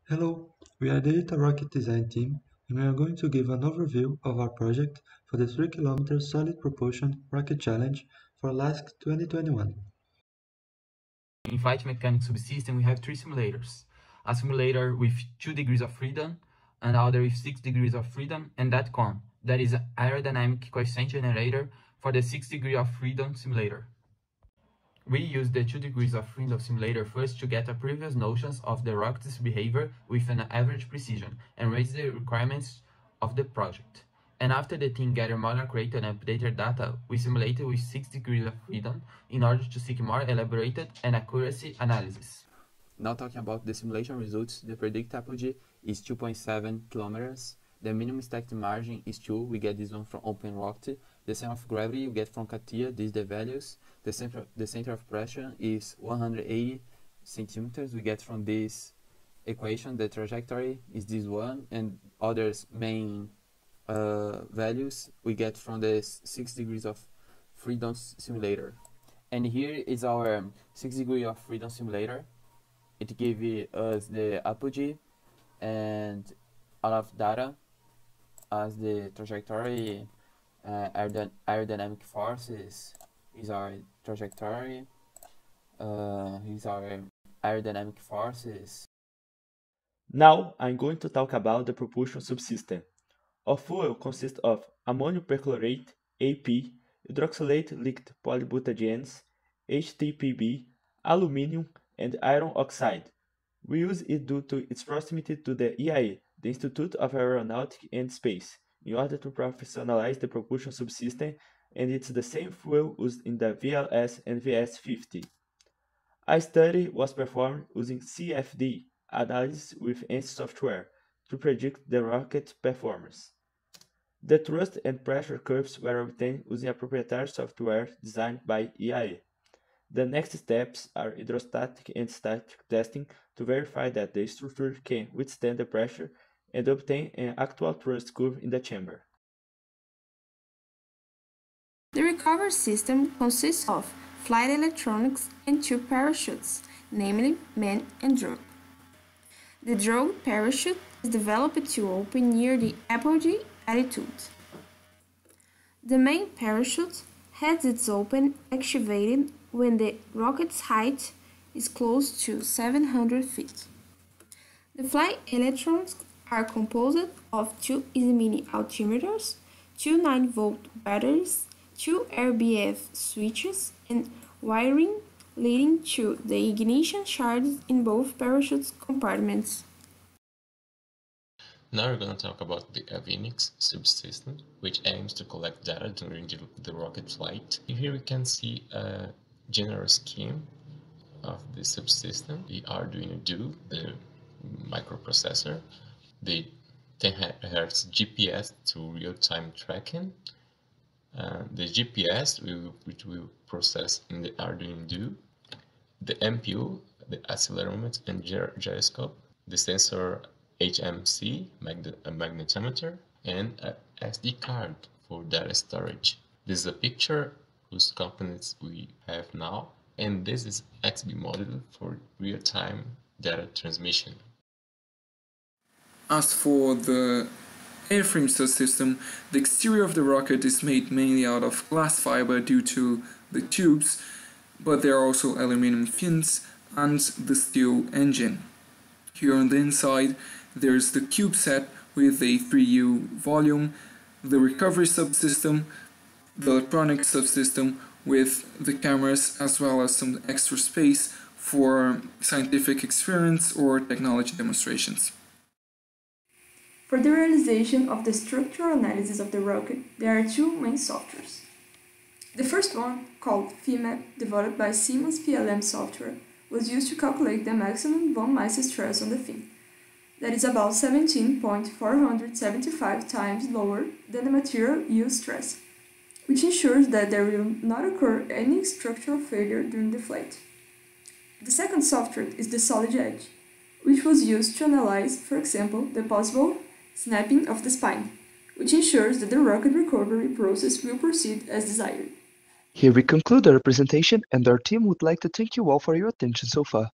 Hello, we are the Data Rocket Design team, and we are going to give an overview of our project for the 3 km Solid Propulsion Rocket Challenge for LASC 2021. In flight mechanics subsystem, we have three simulators. A simulator with 2 degrees of freedom, another with 6 degrees of freedom, and that cone, that is an aerodynamic coefficient generator for the 6 degree of freedom simulator. We use the 2 degrees of freedom simulator first to get a previous notions of the rocket's behavior with an average precision and raise the requirements of the project. And after the team gathered more accurate and updated data, we simulated with 6 degrees of freedom in order to seek more elaborated and accuracy analysis. Now talking about the simulation results, the predicted apogee is 2.7 kilometers. The minimum stacked margin is 2, we get this one from OpenRocket. The center of gravity we get from CATIA, these the values. The center of pressure is 180 centimeters, we get from this equation. The trajectory is this one, and others main values we get from the 6 degrees of freedom simulator. And here is our 6 degree of freedom simulator. It gave us the apogee and a lot of data as the trajectory, aerodynamic forces is our trajectory, is our aerodynamic forces. Now I'm going to talk about the propulsion subsystem. Our fuel consists of ammonium perchlorate, AP, hydroxylate liquid polybutadenes, HTPB, aluminium, and iron oxide. We use it due to its proximity to the IAE, the Institute of Aeronautics and Space, in order to professionalize the propulsion subsystem, and it's the same fuel used in the VLS and VS-50. A study was performed using CFD analysis with ANSI software to predict the rocket performance. The thrust and pressure curves were obtained using a proprietary software designed by IAE. The next steps are hydrostatic and static testing to verify that the structure can withstand the pressure and obtain an actual thrust curve in the chamber. The recovery system consists of flight electronics and 2 parachutes, namely man and drogue. The drogue parachute is developed to open near the apogee altitude. The main parachute has its open activated when the rocket's height is close to 700 feet. The flight electrons are composed of 2 easy mini altimeters, 2 9-volt batteries, 2 RBF switches, and wiring leading to the ignition charges in both parachute compartments. Now we're going to talk about the avionics subsystem, which aims to collect data during the rocket flight. Here we can see a general scheme of the subsystem. The Arduino Do, the microprocessor, the 10 Hz GPS to real-time tracking, the GPS which will process in the Arduino Do, the MPU, the accelerometer and gyroscope, the sensor HMC, a magnetometer, and a SD card for data storage. This is a picture whose components we have now, and this is XB module for real-time data transmission. As for the airframe subsystem, the exterior of the rocket is made mainly out of glass fiber due to the tubes, but there are also aluminum fins and the steel engine. Here on the inside, there's the CubeSat with a 3U volume, the recovery subsystem, the electronic subsystem with the cameras, as well as some extra space for scientific experiments or technology demonstrations. For the realization of the structural analysis of the rocket, there are 2 main softwares. The first one, called FIMAP, developed by Siemens PLM software, was used to calculate the maximum von Mises stress on the fin. That is about 17.475 times lower than the material yield stress, which ensures that there will not occur any structural failure during the flight. The second software is the Solid Edge, which was used to analyze, for example, the possible snapping of the spine, which ensures that the rocket recovery process will proceed as desired. Here we conclude our presentation, and our team would like to thank you all for your attention so far.